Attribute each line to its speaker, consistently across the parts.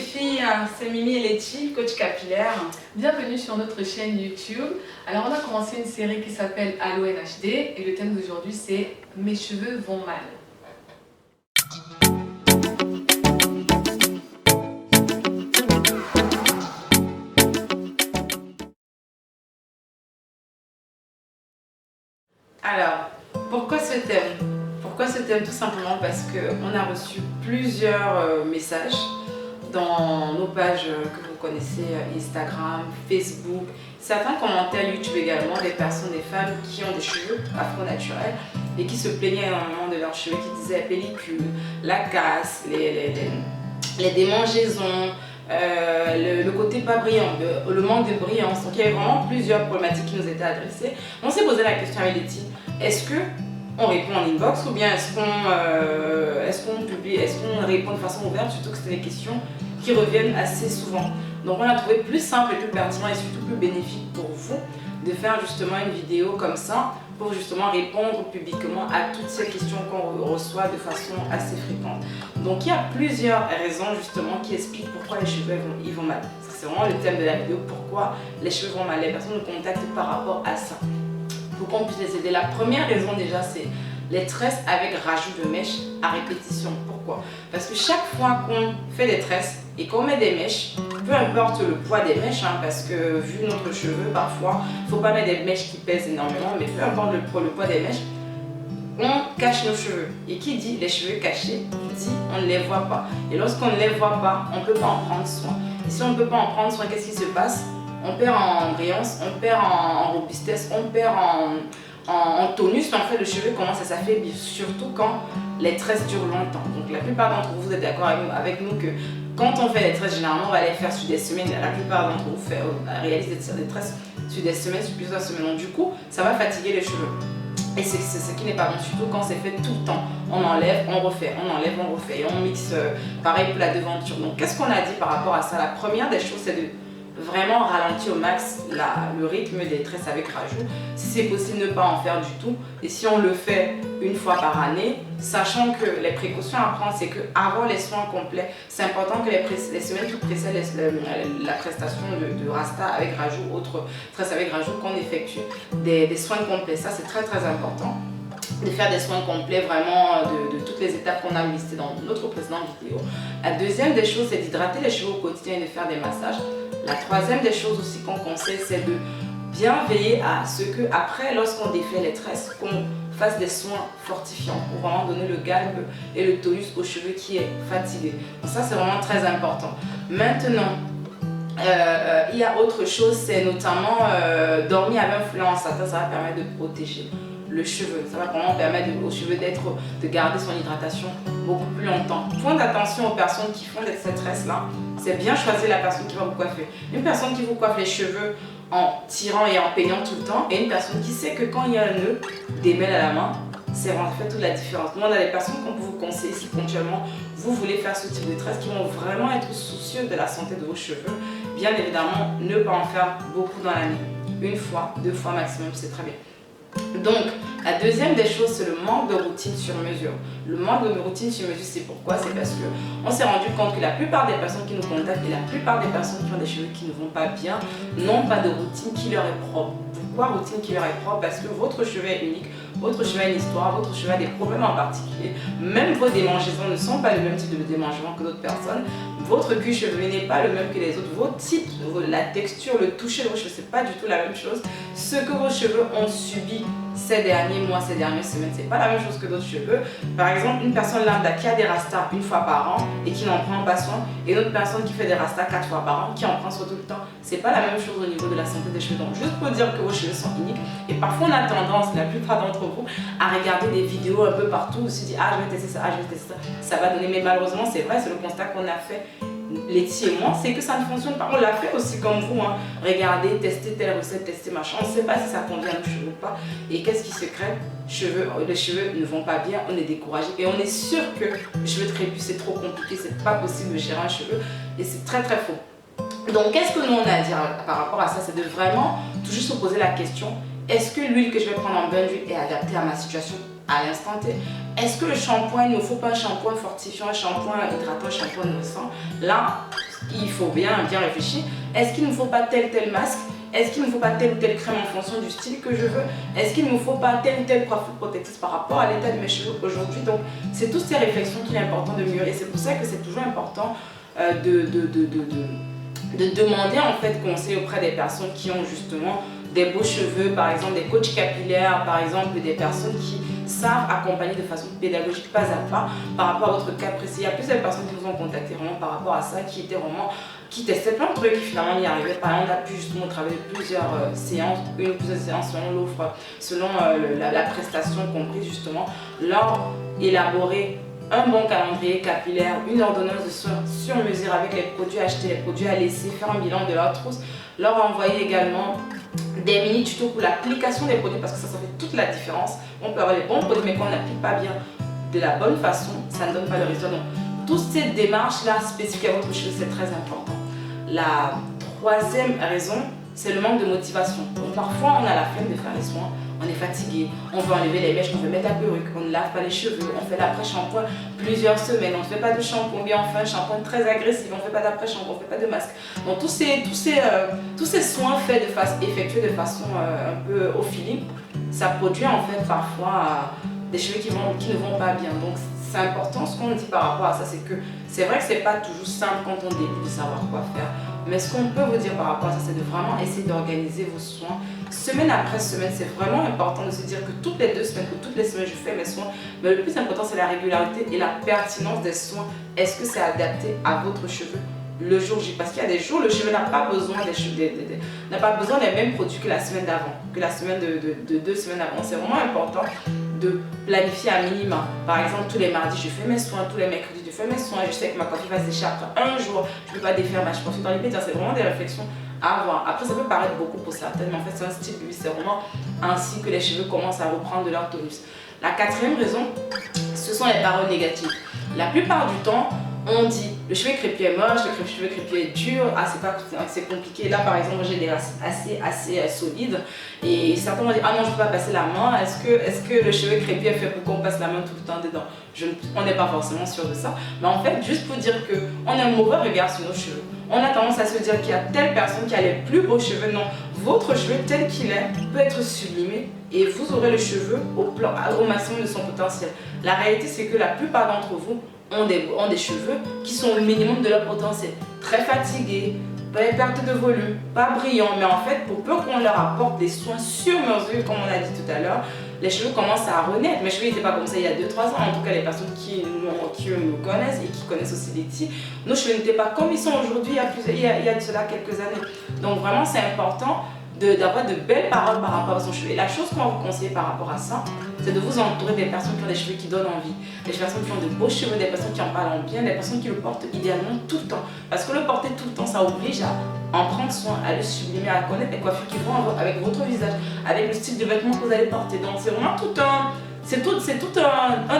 Speaker 1: filles, c'est Mimi et Letty, coach capillaire.
Speaker 2: Bienvenue sur notre chaîne YouTube. Alors on a commencé une série qui s'appelle Allo NHD et le thème d'aujourd'hui c'est Mes cheveux vont mal.
Speaker 1: Alors, pourquoi ce thème? Pourquoi ce thème? Tout simplement parce qu'on a reçu plusieurs messages dans nos pages que vous connaissez, Instagram, Facebook, certains commentaires YouTube également, des personnes, des femmes qui ont des cheveux afro-naturels et qui se plaignaient énormément de leurs cheveux, qui disaient pellicule, la casse, les démangeaisons, le côté pas brillant, le manque de brillance. Donc il y avait vraiment plusieurs problématiques qui nous étaient adressées. On s'est posé la question avec Letty, est-ce qu'on répond en inbox ou bien est-ce qu'on publie, est-ce qu'on répond de façon ouverte, surtout que c'était des questions qui reviennent assez souvent. Donc on a trouvé plus simple et plus pertinent et surtout plus bénéfique pour vous de faire justement une vidéo comme ça pour justement répondre publiquement à toutes ces questions qu'on reçoit de façon assez fréquente. Donc il y a plusieurs raisons justement qui expliquent pourquoi les cheveux ils vont mal. C'est vraiment le thème de la vidéo, pourquoi les cheveux vont mal. Les personnes nous contactent par rapport à ça, pour qu'on puisse les aider. La première raison déjà c'est les tresses avec rajout de mèches à répétition. Pourquoi? Parce que chaque fois qu'on fait des tresses et qu'on met des mèches, peu importe le poids des mèches, parce que vu notre cheveu parfois, il ne faut pas mettre des mèches qui pèsent énormément, mais peu importe le poids des mèches, on cache nos cheveux. Et qui dit les cheveux cachés, dit on ne les voit pas. Et lorsqu'on ne les voit pas, on ne peut pas en prendre soin. Et si on ne peut pas en prendre soin, qu'est-ce qui se passe? On perd en brillance, on perd en robustesse, on perd en tonus. En fait, le cheveu commence à s'affaiblir, surtout quand les tresses durent longtemps. Donc la plupart d'entre vous, vous êtes d'accord avec nous que quand on fait les tresses, généralement on va les faire sur des semaines. La plupart d'entre vous réalisent des tresses sur des semaines, sur plusieurs semaines. Donc du coup, ça va fatiguer les cheveux. Et c'est ce qui n'est pas bon, surtout quand c'est fait tout le temps. On enlève, on refait, on enlève, on refait. Et on mixe, pareil pour la devanture. Donc qu'est-ce qu'on a dit par rapport à ça? La première des choses, c'est de vraiment ralentir au max le rythme des tresses avec rajout. Si c'est possible, ne pas en faire du tout. Et si on le fait une fois par année, sachant que les précautions à prendre, c'est qu'avant les soins complets, c'est important que les semaines qui précèdent la prestation de rasta avec rajout, autre tresse avec rajout, qu'on effectue des soins complets. Ça, c'est très très important de faire des soins complets vraiment de toutes les étapes qu'on a listées dans notre précédente vidéo. La deuxième des choses, c'est d'hydrater les cheveux au quotidien et de faire des massages. La troisième des choses aussi qu'on conseille, c'est de bien veiller à ce que après, lorsqu'on défait les tresses, qu'on fasse des soins fortifiants pour vraiment donner le galbe et le tonus au cheveu qui est fatigué. Donc ça, c'est vraiment très important. Maintenant, il y a autre chose, c'est notamment dormir avec un foulard en satin, ça va permettre de protéger le cheveu. Ça va vraiment permettre aux cheveux de garder son hydratation beaucoup plus longtemps. Point d'attention aux personnes qui font ces tresses-là, c'est bien choisir la personne qui va vous coiffer. Une personne qui vous coiffe les cheveux en tirant et en peignant tout le temps, et une personne qui sait que quand il y a un nœud, démêle à la main, c'est en fait toute la différence. Nous, on a des personnes qu'on peut vous conseiller si ponctuellement vous voulez faire ce type de tresses qui vont vraiment être soucieux de la santé de vos cheveux. Bien évidemment, ne pas en faire beaucoup dans l'année. Une fois, 2 fois maximum, c'est très bien. Donc, la deuxième des choses, c'est le manque de routine sur mesure. Le manque de routine sur mesure, c'est pourquoi? C'est parce qu'on s'est rendu compte que la plupart des personnes qui nous contactent et la plupart des personnes qui ont des cheveux qui ne vont pas bien n'ont pas de routine qui leur est propre. Pourquoi routine qui leur est propre? Parce que votre cheveu est unique, votre cheveu a une histoire, votre cheveu a des problèmes en particulier. Même vos démangeaisons ne sont pas le même type de démangement que d'autres personnes. Votre cuir chevelu n'est pas le même que les autres. Vos types, la texture, le toucher de vos cheveux, c'est pas du tout la même chose. Ce que vos cheveux ont subi ces derniers mois, ces dernières semaines, c'est pas la même chose que d'autres cheveux. Par exemple, une personne lambda qui a des rastas une fois par an et qui n'en prend pas soin, et une autre personne qui fait des rastas 4 fois par an, qui en prend soin tout le temps, c'est pas la même chose au niveau de la santé des cheveux. Donc juste pour dire que vos cheveux sont uniques, et parfois on a tendance, la plupart d'entre vous, à regarder des vidéos un peu partout, on se dit ah je vais tester ça, ah je vais tester ça, ça va donner, mais malheureusement c'est vrai, c'est le constat qu'on a fait. Letty et moi, c'est que ça ne fonctionne pas. On l'a fait aussi comme vous, regardez, tester telle recette, tester machin. On ne sait pas si ça convient à nos cheveux ou pas. Et qu'est-ce qui se crée? Les cheveux ne vont pas bien, on est découragé. Et on est sûr que le cheveu crépus, c'est trop compliqué, c'est pas possible de gérer un cheveu. Et c'est très très faux. Donc qu'est-ce que nous on a à dire par rapport à ça? C'est de vraiment toujours se poser la question, est-ce que l'huile que je vais prendre en bain d'huile est adaptée à ma situation à l'instant T? Est-ce que le shampoing, il ne faut pas un shampoing fortifiant, un shampoing hydratant, un shampoing nourrissant? Là, il faut bien réfléchir. Est-ce qu'il ne me faut pas tel masque? Est-ce qu'il ne me faut pas telle ou telle crème en fonction du style que je veux? Est-ce qu'il ne me faut pas telle ou telle coiffure protectrice par rapport à l'état de mes cheveux aujourd'hui? Donc, c'est toutes ces réflexions qu'il est important de mûrir. Et c'est pour ça que c'est toujours important de demander en fait conseil auprès des personnes qui ont justement des beaux cheveux, par exemple des coachs capillaires, par exemple des personnes qui savent accompagner de façon pédagogique pas à pas par rapport à votre cas précis. Il y a plusieurs personnes qui nous ont contacté vraiment par rapport à ça, qui testaient plein de trucs, qui finalement y arrivaient. Par exemple, on a pu justement travailler plusieurs séances, une ou plusieurs séances selon l'offre, selon la prestation comprise justement, leur élaborer un bon calendrier capillaire, une ordonnance de soins sur mesure avec les produits achetés, les produits à laisser, faire un bilan de leur trousse, leur envoyer également des mini tutos pour l'application des produits parce que ça fait toute la différence. On peut avoir les bons produits mais qu'on n'applique pas bien de la bonne façon, ça ne donne pas le résultat. Donc, toutes ces démarches-là spécifiques à votre cheveu, c'est très important. La troisième raison, c'est le manque de motivation. Donc, parfois, on a la flemme de faire les soins, on est fatigué, on veut enlever les mèches, on veut mettre la perruque, on ne lave pas les cheveux, on fait l'après-shampoing plusieurs semaines, on ne fait pas de shampoing, bien enfin un shampoing très agressif, on ne fait pas d'après-shampoing, on ne fait pas de masque. Donc tous ces soins effectués de façon un peu au feeling, ça produit en fait parfois des cheveux qui ne vont pas bien. Donc c'est important, ce qu'on dit par rapport à ça, c'est que c'est vrai que c'est pas toujours simple quand on débute de savoir quoi faire. Mais ce qu'on peut vous dire par rapport à ça, c'est de vraiment essayer d'organiser vos soins semaine après semaine. C'est vraiment important de se dire que toutes les 2 semaines ou toutes les semaines, je fais mes soins. Mais le plus important, c'est la régularité et la pertinence des soins. Est-ce que c'est adapté à votre cheveu le jour J? Parce qu'il y a des jours, le cheveu n'a pas besoin des mêmes produits que la semaine d'avant, que la semaine de 2 semaines avant. C'est vraiment important de planifier à minima. Par exemple, tous les mardis, je fais mes soins, tous les mercredis, je fais mes soins. Je sais que ma coiffure va sécher après un jour. Je ne peux pas défaire ma coiffure dans les médias. C'est vraiment des réflexions à avoir. Après, ça peut paraître beaucoup pour certaines, mais en fait, c'est un style de vie. C'est vraiment ainsi que les cheveux commencent à reprendre de leur tonus. La quatrième raison, ce sont les paroles négatives. La plupart du temps, on dit le cheveu crépus est moche, le cheveu crépus est dur, c'est compliqué. Là par exemple, j'ai des racines assez solides et certains vont dire ah non, je ne peux pas passer la main. Est-ce que le cheveu crépus est fait pour qu'on passe la main tout le temps dedans? On n'est pas forcément sûr de ça. Mais en fait, juste pour dire qu'on a un mauvais regard sur nos cheveux. On a tendance à se dire qu'il y a telle personne qui a les plus beaux cheveux. Non, votre cheveu tel qu'il est peut être sublimé et vous aurez le cheveu au maximum de son potentiel. La réalité, c'est que la plupart d'entre vous ont des cheveux qui sont au minimum de leur potentiel. Très fatigués, pas les pertes de volume, pas brillants, mais en fait, pour peu qu'on leur apporte des soins sur mesure, comme on a dit tout à l'heure, les cheveux commencent à renaître. Mes cheveux n'étaient pas comme ça il y a 2-3 ans. En tout cas, les personnes qui nous connaissent et qui connaissent aussi Letty, nos cheveux n'étaient pas comme ils sont aujourd'hui il y a de cela quelques années. Donc vraiment, c'est important d'avoir de belles paroles par rapport à son cheveu. Et la chose qu'on va vous conseiller par rapport à ça, c'est de vous entourer des personnes qui ont des cheveux qui donnent envie, des personnes qui ont de beaux cheveux, des personnes qui en parlent bien, des personnes qui le portent idéalement tout le temps. Parce que le porter tout le temps, ça oblige à en prendre soin, à le sublimer, à connaître les coiffures qui vont avec votre visage, avec le style de vêtements que vous allez porter. Donc c'est vraiment tout un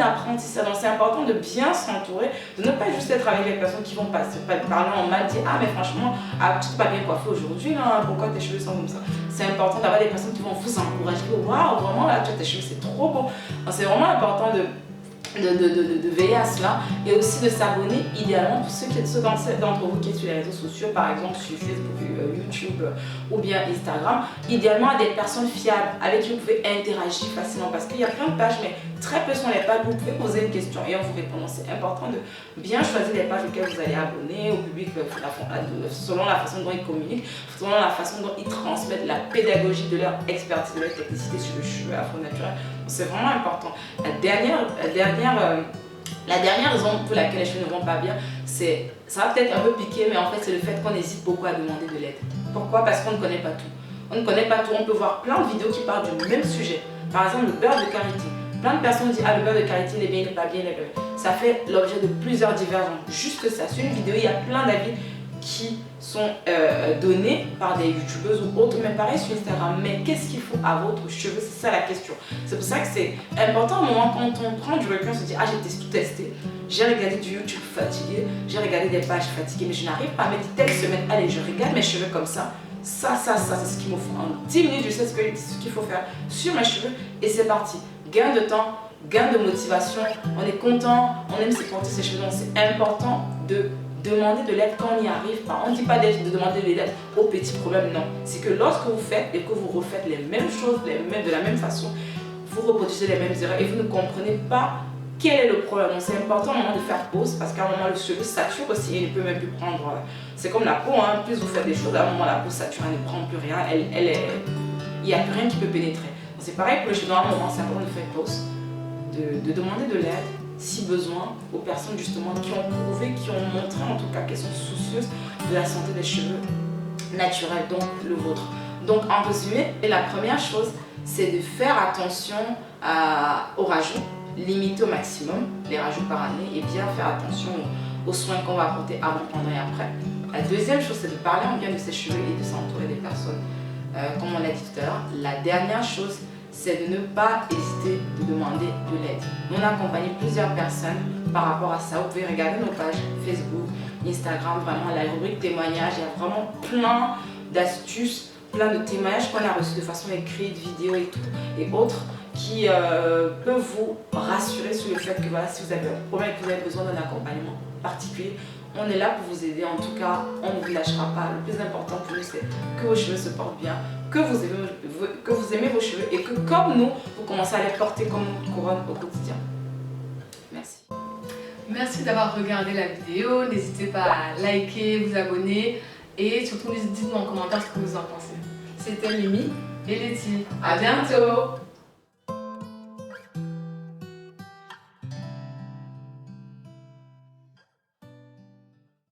Speaker 1: apprentissage. Donc c'est important de bien s'entourer, de ne pas juste être avec les personnes qui vont parler en mal, dire ah mais franchement, tu t'es pas bien coiffé aujourd'hui, pourquoi tes cheveux sont comme ça? C'est important d'avoir des personnes qui vont vous encourager, waouh, vraiment là, tu as tes cheveux, c'est trop beau. C'est vraiment important de veiller à cela et aussi de s'abonner idéalement pour ceux d'entre vous qui sont sur les réseaux sociaux, par exemple sur Facebook, YouTube ou bien Instagram, idéalement à des personnes fiables avec qui vous pouvez interagir facilement parce qu'il y a plein de pages mais très peu sont les pages où vous pouvez poser une question et on vous répond. C'est important de bien choisir les pages auxquelles vous allez abonner au public selon la façon dont ils communiquent, selon la façon dont ils transmettent la pédagogie de leur expertise, de leur technicité sur le cheveu afro-naturel. C'est vraiment important. La dernière raison pour laquelle les cheveux ne vont pas bien, ça va peut-être un peu piquer, mais en fait c'est le fait qu'on hésite beaucoup à demander de l'aide. Pourquoi? Parce qu'on ne connaît pas tout. On ne connaît pas tout, on peut voir plein de vidéos qui parlent du même sujet. Par exemple, le beurre de karité. Plein de personnes disent ah le beurre de karité il est bien, il n'est pas bien, il est bien. Ça fait l'objet de plusieurs divergences. Juste ça, sur une vidéo, il y a plein d'avis qui sont donnés par des youtubeuses ou autres, mais pareil sur Instagram. Mais qu'est-ce qu'il faut à votre cheveu? C'est ça la question. C'est pour ça que c'est important au moment quand on prend du recul, on se dit ah j'ai tout testé, j'ai regardé du YouTube fatigué, j'ai regardé des pages fatiguées, mais je n'arrive pas à me dire telle semaine, allez je regarde mes cheveux comme ça, c'est ce qu'il me faut. En 10 minutes, je sais ce qu'il faut faire sur mes cheveux et c'est parti. Gain de temps, gain de motivation, on est content, on aime se porter ses cheveux, donc c'est important de Demandez de l'aide quand on n'y arrive pas. On ne dit pas de demander de l'aide aux petits problèmes, non. C'est que lorsque vous faites et que vous refaites les mêmes choses de la même façon, vous reproduisez les mêmes erreurs et vous ne comprenez pas quel est le problème. Donc c'est important au moment de faire pause parce qu'à un moment le cheveu sature aussi et il ne peut même plus prendre. C'est comme la peau, hein. Plus vous faites des choses, à un moment la peau sature, elle ne prend plus rien, il n'y a plus rien qui peut pénétrer. C'est pareil pour les cheveux, dans un moment c'est important de faire pause, de demander de l'aide si besoin aux personnes justement qui ont prouvé, qui ont montré en tout cas qu'elles sont soucieuses de la santé des cheveux naturels, donc le vôtre. Donc en résumé, la première chose c'est de faire attention aux rajouts, limiter au maximum les rajouts par année et bien faire attention aux soins qu'on va apporter avant, pendant et après. La deuxième chose c'est de parler en bien de ses cheveux et de s'entourer des personnes comme on l'a dit tout à l'heure. La dernière chose c'est de ne pas hésiter de demander de l'aide. On a accompagné plusieurs personnes par rapport à ça. Vous pouvez regarder nos pages Facebook, Instagram, vraiment la rubrique témoignages. Il y a vraiment plein d'astuces, plein de témoignages qu'on a reçus de façon écrite, vidéo et tout, et autres qui peuvent vous rassurer sur le fait que voilà, si vous avez un problème et que vous avez besoin d'un accompagnement particulier, on est là pour vous aider. En tout cas, on ne vous lâchera pas. Le plus important pour nous, c'est que vos cheveux se portent bien, que vous aimez vos cheveux et que comme nous, vous commencez à les porter comme une couronne au quotidien. Merci.
Speaker 2: Merci d'avoir regardé la vidéo. N'hésitez pas à liker, vous abonner et surtout dites-nous en commentaire ce que vous en pensez.
Speaker 1: C'était Mimi
Speaker 2: et Letty.
Speaker 1: À bientôt.